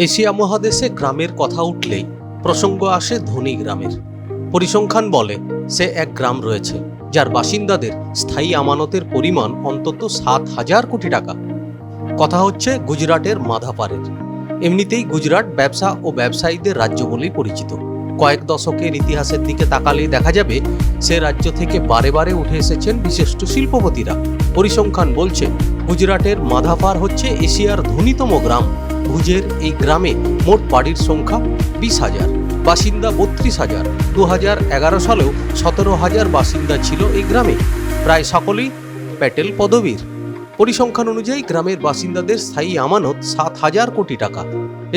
Asia মহাদেশে গ্রামের কথা উঠলেই প্রসঙ্গ আসে ধনী গ্রামের। পরিসংখ্যান বলে সে এক গ্রাম রয়েছে যার বাসিন্দাদের স্থায়ী আমানতের পরিমাণ অন্তত 7,000 কোটি টাকা। কথা হচ্ছে গুজরাটের মাধাপারের। এমনিতেই গুজরাট ব্যবসা ও ব্যবসায়ীদের রাজ্য বলেই পরিচিত। কয়েক দশকের ইতিহাসের দিকে তাকালেই দেখা যাবে সে রাজ্য থেকে বারে বারে উঠে এসেছেন বিশিষ্ট শিল্পপতিরা। পরিসংখ্যান বলছে গুজরাটের মাধাপার হচ্ছে এশিয়ার ধনীতম গ্রাম। ভুজের এই গ্রামে মোট বাড়ির সংখ্যা 20,000, বাসিন্দা 32,000। 2011 সালেও 17,000 বাসিন্দা ছিল এই গ্রামে। প্রায় সকলেই প্যাটেল পদবীর। পরিসংখ্যান অনুযায়ী গ্রামের বাসিন্দাদের স্থায়ী আমানত 7,000 কোটি টাকা।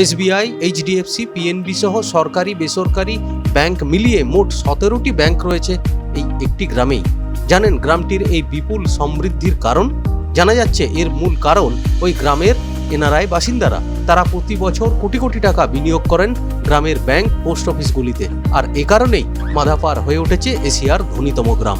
SBI, HDFC, PNB সহ সরকারি বেসরকারি ব্যাংক মিলিয়ে মোট 17টি ব্যাংক রয়েছে এই একটি গ্রামেই। জানেন গ্রামটির এই বিপুল সমৃদ্ধির কারণ? জানা যাচ্ছে এর মূল কারণ ওই গ্রামের এনআরআই বাসিন্দারা। তারা প্রতি বছর কোটি কোটি টাকা বিনিয়োগ করেন গ্রামের ব্যাংক, পোস্ট অফিসগুলিতে। আর এ কারণেই মাধাপার হয়ে উঠেছে এশিয়ার ধনীতম গ্রাম।